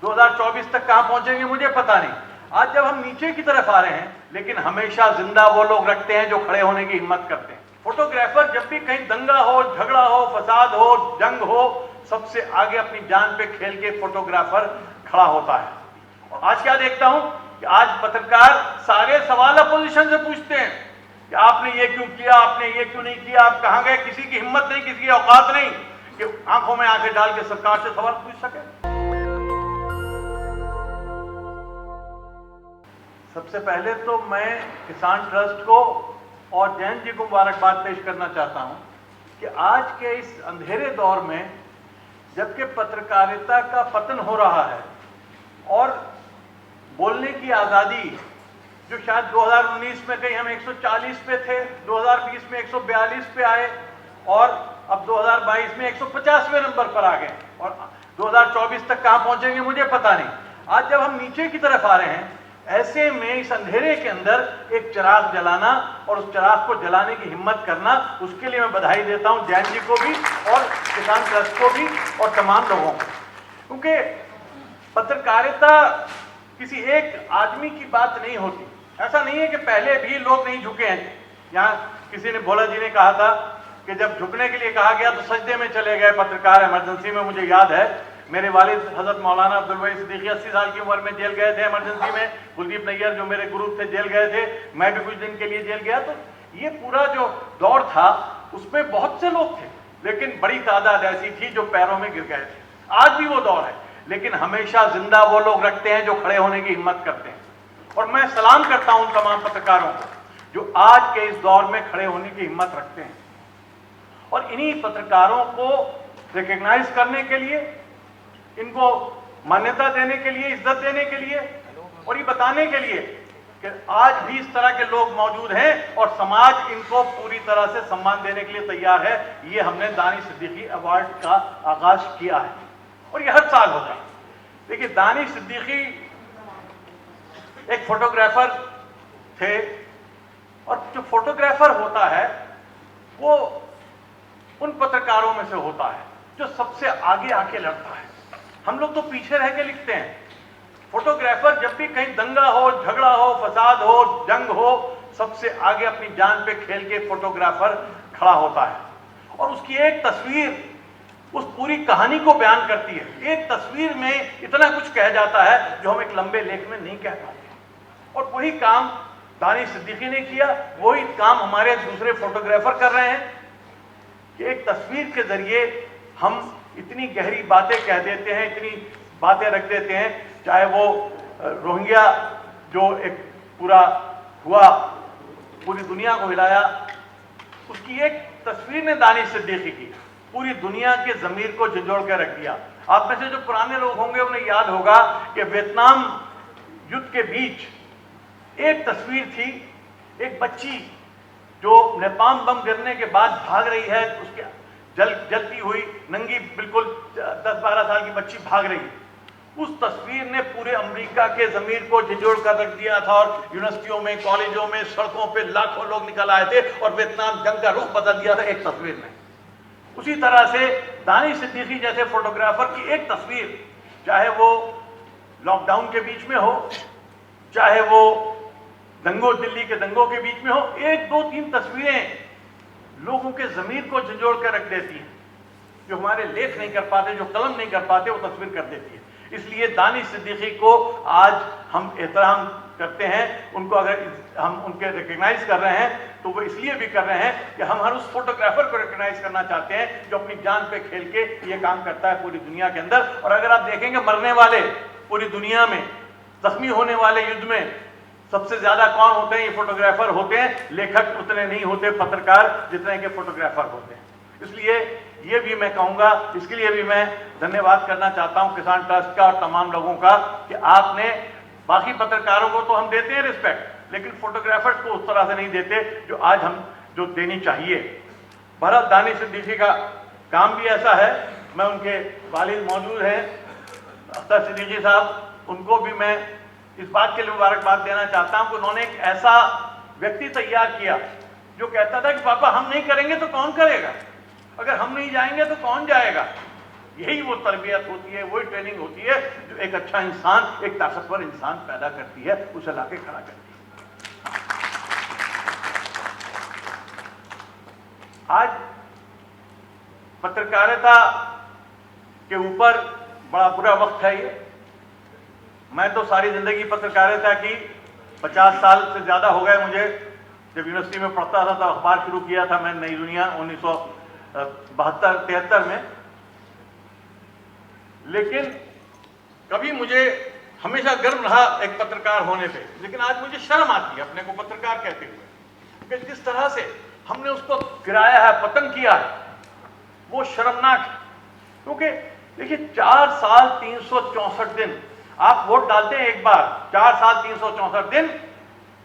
2024 तक कहां पहुंचेंगे मुझे पता नहीं। आज जब हम नीचे की तरफ आ रहे हैं, लेकिन हमेशा जिंदा वो लोग रखते हैं जो खड़े होने की हिम्मत करते हैं। फोटोग्राफर जब भी कहीं दंगा हो, झगड़ा हो, फसाद हो, जंग हो, सबसे आगे अपनी जान पे खेल के फोटोग्राफर खड़ा होता है। और आज क्या देखता हूं कि आज पत्रकार सारे सवाल अपोजिशन से पूछते हैं कि आपने ये क्यों किया, आपने ये क्यों नहीं किया, आप कहां गए। किसी की हिम्मत नहीं, किसी की औकात नहीं कि आंखों में आंखें डाल के सरकार से सवाल पूछ सके। सबसे पहले तो मैं किसान ट्रस्ट को और जैन जी को मुबारकबाद पेश करना चाहता हूं कि आज के इस अंधेरे दौर में, जबकि पत्रकारिता का पतन हो रहा है और बोलने की आज़ादी जो शायद 2019 में कहीं हम 140 पे थे, 2020 में 142 पे आए और अब 2022 में 150वें नंबर पर आ गए और 2024 तक कहां पहुंचेंगे मुझे पता नहीं। आज जब हम नीचे की तरफ आ रहे हैं, ऐसे में इस अंधेरे के अंदर एक चिराग जलाना और उस चिराग को जलाने की हिम्मत करना, उसके लिए मैं बधाई देता हूं जैन जी को भी और किसान ट्रस्ट को भी और तमाम लोगों को। क्योंकि पत्रकारिता किसी एक आदमी की बात नहीं होती। ऐसा नहीं है कि पहले भी लोग नहीं झुके हैं। यहाँ किसी ने, भोला जी ने कहा था कि जब झुकने के लिए कहा गया तो सजदे में चले गए पत्रकार इमरजेंसी में। मुझे याद है मेरे वालिद हजरत मौलाना अब्दुल वही सिद्दीकी 80 साल की उम्र में जेल गए थे इमरजेंसी में। कुलदीप नैयर जो मेरे गुरु थे जेल गए थे, मैं भी कुछ दिन के लिए जेल गया। तो ये पूरा जो दौर था उसमें बहुत से लोग थे, लेकिन बड़ी तादाद ऐसी थी जो पैरों में गिर गए थे। आज भी वो दौर है, लेकिन हमेशा जिंदा वो लोग रखते हैं जो खड़े होने की हिम्मत करते हैं। और मैं सलाम करता हूं उन तमाम पत्रकारों को जो आज के इस दौर में खड़े होने की हिम्मत रखते हैं। और इन्हीं पत्रकारों को रिकॉग्नाइज करने के लिए, इनको मान्यता देने के लिए, इज्जत देने के लिए और ये बताने के लिए कि आज भी इस तरह के लोग मौजूद हैं और समाज इनको पूरी तरह से सम्मान देने के लिए तैयार है, ये हमने दानिश सिद्दीकी अवार्ड का आगाज किया है और ये हर साल होता है। देखिए, दानिश सिद्दीकी एक फोटोग्राफर थे और जो फोटोग्राफर होता है वो उन पत्रकारों में से होता है जो सबसे आगे आके लड़ता है। हम लोग तो पीछे रह के लिखते हैं। फोटोग्राफर जब भी कहीं दंगा हो, झगड़ा हो, फसाद हो, जंग हो, सबसे आगे अपनी जान पे खेल के फोटोग्राफर खड़ा होता है और उसकी एक तस्वीर उस पूरी कहानी को बयान करती है। एक तस्वीर में इतना कुछ कह जाता है जो हम एक लंबे लेख में नहीं कह पाते। और वही काम दानिश सिद्दीकी ने किया, वही काम हमारे दूसरे फोटोग्राफर कर रहे हैं कि एक तस्वीर के जरिए हम इतनी गहरी बातें कह देते हैं, इतनी बातें रख देते हैं। चाहे वो रोहिंग्या जो एक पूरा हुआ, पूरी दुनिया को हिलाया, उसकी एक तस्वीर ने दानिश सिद्दीकी की पूरी दुनिया के ज़मीर को झंझोड़ के रख दिया। आप में से जो पुराने लोग होंगे उन्हें याद होगा कि वियतनाम युद्ध के बीच एक तस्वीर थी, एक बच्ची जो नेपाम बम गिरने के बाद भाग रही है, उसके जलती हुई नंगी बिल्कुल 10-12 साल की बच्ची भाग रही है। उस तस्वीर ने पूरे अमेरिका के ज़मीर को झिझोड़ कर रख दिया था और यूनिवर्सिटियों में, कॉलेजों में, सड़कों पे लाखों लोग निकल आए थे और वियतनाम जंग का रुख बदल दिया था एक तस्वीर ने। उसी तरह से दानिश सिद्दीकी जैसे फोटोग्राफर की एक तस्वीर, चाहे वो लॉकडाउन के बीच में हो, चाहे वो दिल्ली के दंगों के बीच में हो, 1-2-3 तस्वीरें लोगों के ज़मीर को झंझोड़ कर रख देती हैं। जो हमारे लेख नहीं कर पाते, जो कलम नहीं कर पाते, वो तस्वीर कर देती है। इसलिए दानिश सिद्दीकी को आज हम एहतराम करते हैं। उनको अगर हम उनके रिकॉग्नाइज कर रहे हैं तो वो इसलिए भी कर रहे हैं कि हम हर उस फोटोग्राफर को रिकॉग्नाइज करना चाहते हैं जो अपनी जान पे खेल के ये काम करता है पूरी दुनिया के अंदर। और अगर आप देखेंगे मरने वाले पूरी दुनिया में, जख्मी होने वाले युद्ध में सबसे ज्यादा कौन होते हैं? ये फोटोग्राफर होते हैं। लेखक उतने नहीं होते, पत्रकार जितने के फोटोग्राफर होते हैं। इसलिए ये भी मैं कहूंगा, इसके लिए भी मैं धन्यवाद करना चाहता हूं किसान ट्रस्ट का और तमाम लोगों का कि आपने, बाकी पत्रकारों को तो हम देते हैं रिस्पेक्ट, लेकिन फोटोग्राफर्स को उस तरह से नहीं देते जो आज हम जो देनी चाहिए। बहरहाल दानिश सिद्दीकी का काम भी ऐसा है। मैं उनके वालिद मौजूद हैं अख्तर सिद्दीकी साहब, उनको भी मैं इस बात के लिए मुबारकबाद देना चाहता हूं कि उन्होंने एक ऐसा व्यक्ति तैयार किया जो कहता था कि पापा हम नहीं करेंगे तो कौन करेगा, अगर हम नहीं जाएंगे तो कौन जाएगा। यही वो तरबियत होती है, वही ट्रेनिंग होती है जो एक अच्छा इंसान, एक ताकतवर इंसान पैदा करती है, उसे लाके खड़ा करती है। आज पत्रकारिता के ऊपर बड़ा बुरा वक्त है ये। मैं तो सारी जिंदगी पत्रकारिता की, 50 साल से ज्यादा हो गए मुझे। जब यूनिवर्सिटी में पढ़ता था तो अखबार शुरू किया था मैं, नई दुनिया, 1972-73 में। लेकिन कभी मुझे हमेशा गर्व रहा एक पत्रकार होने पे, लेकिन आज मुझे शर्म आती है अपने को पत्रकार कहते हुए कि जिस तरह से हमने उसको गिराया है, पतन किया है, वो शर्मनाक है। क्योंकि देखिए 4 साल 364 दिन आप वोट डालते हैं एक बार, 4 साल 364 दिन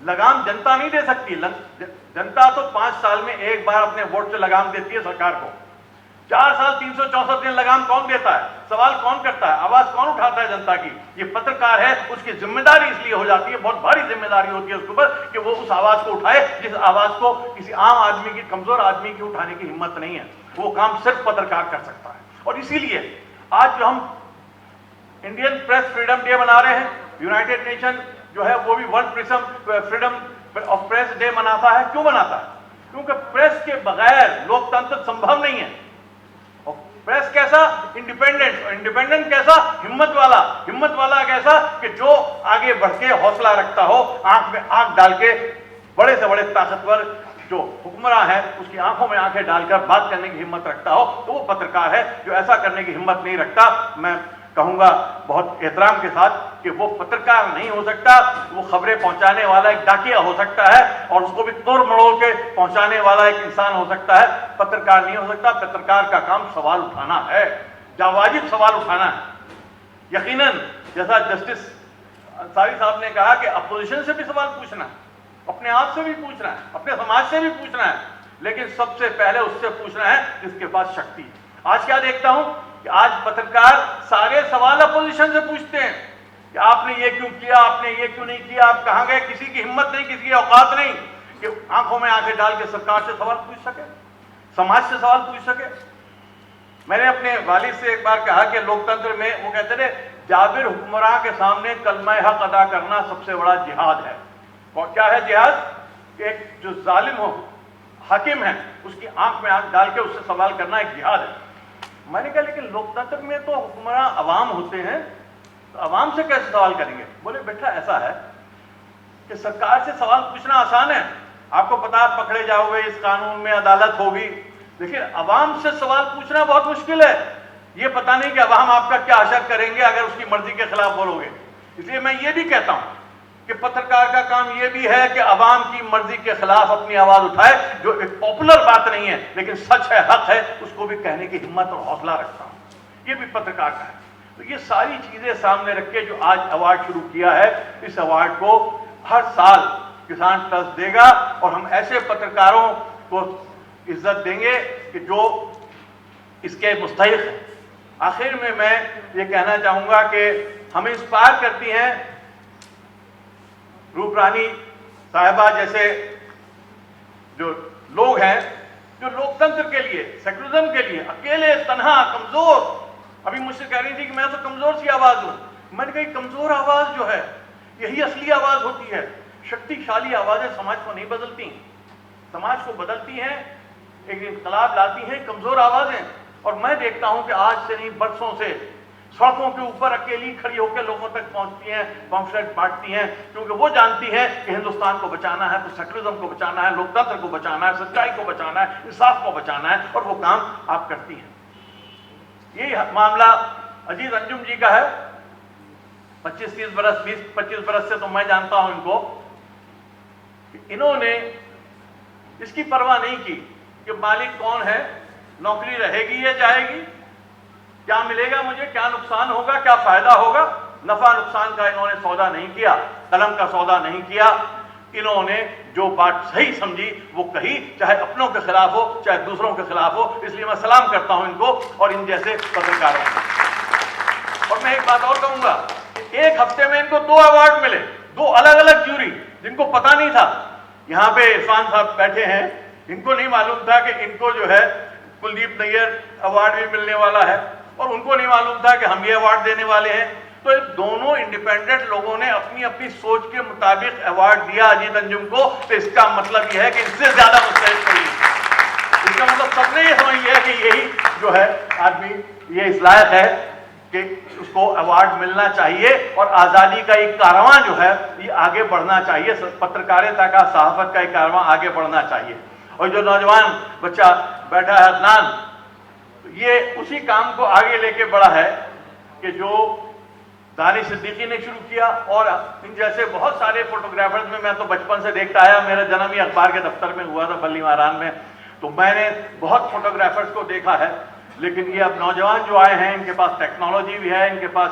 लगाम जनता नहीं दे सकती। जनता तो 5 साल में एक बार अपने वोट से लगाम देती है सरकार को। 4 साल 364 दिन लगाम कौन देता है? सवाल कौन करता है? आवाज कौन उठाता है जनता की? ये पत्रकार है। उसकी जिम्मेदारी इसलिए हो जाती है, बहुत भारी जिम्मेदारी होती है उसके ऊपर, कि वो उस आवाज को उठाए जिस आवाज को किसी आम आदमी की, कमजोर आदमी की उठाने की हिम्मत नहीं है। वो काम सिर्फ पत्रकार कर सकता है। और इसीलिए आज जो हम इंडियन प्रेस फ्रीडम डे मना रहे हैं, यूनाइटेड नेशन जो है वो भी world freedom of press day मनाता है। क्यों मनाता है? क्योंकि प्रेस के बगैर लोकतंत्र संभव नहीं है। और प्रेस कैसा? इंडिपेंडेंट। और इंडिपेंडेंट कैसा? हिम्मत वाला। हिम्मत वाला कैसा? कि जो आगे बढ़ के हौसला रखता हो, आंख में आंख डाल के, बड़े से बड़े ताकतवर जो हुक्मरान है उसकी आंखों में आंखें डालकर बात करने की हिम्मत रखता हो, तो वो पत्रकार है। जो ऐसा करने की हिम्मत नहीं रखता, मैं कहूंगा बहुत एहतराम के साथ कि वो पत्रकार नहीं हो सकता। वो खबरें पहुंचाने वाला एक डाकिया हो सकता है, और उसको भी तोड़ मड़ोड़ के पहुंचाने वाला एक इंसान हो सकता है। पत्रकार नहीं हो सकता। पत्रकार का काम सवाल उठाना है, जावाजिब सवाल उठाना है। यकीनन जैसा जस्टिस अंसारी साहब ने कहा कि अपोजिशन से भी सवाल पूछना है, अपने आप से भी पूछना है, अपने समाज से भी पूछना है, लेकिन सबसे पहले उससे पूछना है जिसके पास शक्ति है। आज क्या देखता हूं कि आज पत्रकार सारे सवाल अपोजिशन से पूछते हैं कि आपने ये क्यों किया, आपने ये क्यों नहीं किया, आप कहां गए। किसी की हिम्मत नहीं, किसी की औकात नहीं कि आंखों में आंखें डाल के सरकार से सवाल पूछ सके, समाज से सवाल पूछ सके। मैंने अपने वालिद से एक बार कहा कि लोकतंत्र में, वो कहते थे, जाबिर हुक्मरान के सामने कलमा हक अदा करना सबसे बड़ा जिहाद है। और क्या है जिहाद? एक जो जालिम हो, हाकिम है, उसकी आंख में आंख डाल के उससे सवाल करना एक जिहाद है। मैंने कहा लेकिन लोकतंत्र में तो हुक्मरान अवाम होते हैं, तो अवाम से कैसे सवाल करेंगे? बोले बेटा ऐसा है कि सरकार से सवाल पूछना आसान है, आपको पता है पकड़े जाओगे, इस कानून में अदालत होगी। लेकिन अवाम से सवाल पूछना बहुत मुश्किल है। ये पता नहीं कि अवाम आपका क्या असर करेंगे अगर उसकी मर्जी के खिलाफ बोलोगे। इसलिए मैं ये भी कहता हूं कि पत्रकार का काम यह भी है कि अवाम की मर्जी के खिलाफ अपनी आवाज उठाए, जो एक पॉपुलर बात नहीं है लेकिन सच है, हक है, उसको भी कहने की हिम्मत और हौसला रखता हूं। ये भी पत्रकार का है। तो ये सारी चीजें सामने रख के जो आज अवार्ड शुरू किया है, इस अवार्ड को हर साल किसान ट्रस्ट देगा, और हम ऐसे पत्रकारों को इज्जत देंगे कि जो इसके मुस्तहिक है। आखिर में मैं ये कहना चाहूंगा कि हमें इंस्पायर करती हैं रूपरानी साहिबा जैसे जो लोग हैं, जो लोकतंत्र के लिए, सेकुलरिज्म के लिए अकेले, तन्हा, कमजोर। अभी मुझसे कह रही थी कि मैं तो कमजोर सी आवाज हूं। मैंने कहा कमजोर आवाज जो है यही असली आवाज होती है। शक्तिशाली आवाजें समाज को नहीं बदलती, समाज को बदलती हैं, एक इंकलाब लाती हैं कमजोर आवाजें। और मैं देखता हूं कि आज से नहीं, बरसों से सड़कों के ऊपर अकेली खड़ी होकर लोगों तक पहुंचती हैं, पम्फलेट बांटती हैं, क्योंकि वो जानती हैं कि हिंदुस्तान को बचाना है तो सेकुलरिज्म को बचाना है, लोकतंत्र को बचाना है, सच्चाई को बचाना है, इंसाफ को बचाना है, और वो काम आप करती हैं। ये मामला अजीज अंजुम जी का है। 25-30 बरस, 20-25 बरस से तो मैं जानता हूं इनको। इन्होंने इसकी परवाह नहीं की कि मालिक कौन है, नौकरी रहेगी या जाएगी, क्या मिलेगा मुझे, क्या नुकसान होगा, क्या फायदा होगा। नफा नुकसान का इन्होंने सौदा नहीं किया, कलम का सौदा नहीं किया। इन्होंने जो बात सही समझी वो कही, चाहे अपनों के खिलाफ हो, चाहे दूसरों के खिलाफ हो। इसलिए मैं सलाम करता हूं इनको और इन जैसे पत्रकारों को। और मैं एक बात और कहूंगा, एक हफ्ते में इनको 2 अवार्ड मिले, 2 अलग अलग ज्यूरी, जिनको पता नहीं था। यहां पे इरफान साहब बैठे हैं, इनको नहीं मालूम था कि इनको जो है कुलदीप नैयर अवार्ड भी मिलने वाला है। और उनको नहीं मालूम था कि हम ये अवार्ड देने वाले हैं। तो ये दोनों इंडिपेंडेंट लोगों ने अपनी अपनी सोच के मुताबिक अवार्ड दिया अजीत अंजुम को। तो इसका मतलब यह है कि इससे ज्यादा मुस्तैद कोई नहीं। इसका मतलब सबने ये समझ लिया कि यही जो है आदमी ये इस लायक है कि उसको अवार्ड मिलना चाहिए और आज़ादी का एक कारवां जो है ये आगे बढ़ना चाहिए, पत्रकारिता का, सहाफत का एक कारवां आगे बढ़ना चाहिए। और जो नौजवान बच्चा बैठा है अदनान, ये उसी काम को आगे लेके बढ़ा है कि जो दानिश सिद्दीकी ने शुरू किया। और इन जैसे बहुत सारे फोटोग्राफर्स में मैं तो बचपन से देखता आया, मेरा जन्म ही अखबार के दफ्तर में हुआ था बल्ली महारान में, तो मैंने बहुत फोटोग्राफर्स को देखा है। लेकिन ये अब नौजवान जो आए हैं, इनके पास टेक्नोलॉजी भी है, इनके पास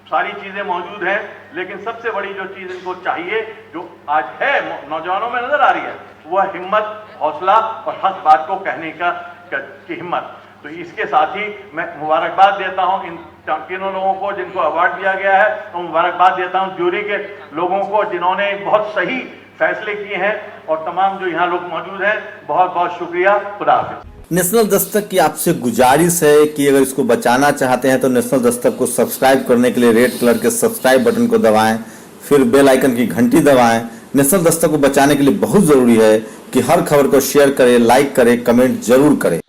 सारी चीजें मौजूद हैं, लेकिन सबसे बड़ी जो चीज इनको चाहिए, जो आज है नौजवानों में नजर आ रही है, वह हिम्मत, हौसला और हक बात को कहने की हिम्मत। तो इसके साथ ही मैं मुबारकबाद देता हूं इन तीनों लोगों को जिनको अवार्ड दिया गया है, और मुबारकबाद देता हूं ज्यूरी के लोगों को जिन्होंने बहुत सही फैसले किए हैं, और तमाम जो यहाँ लोग मौजूद हैं, बहुत बहुत शुक्रिया। खुदा हाफिज। नेशनल दस्तक की आपसे गुजारिश है कि अगर इसको बचाना चाहते हैं तो नेशनल दस्तक को सब्सक्राइब करने के लिए रेड कलर के सब्सक्राइब बटन को दबाएं, फिर बेल आइकन की घंटी दबाएं। नेशनल दस्तक को बचाने के लिए बहुत जरूरी है कि हर खबर को शेयर करें, लाइक करें, कमेंट जरूर करें।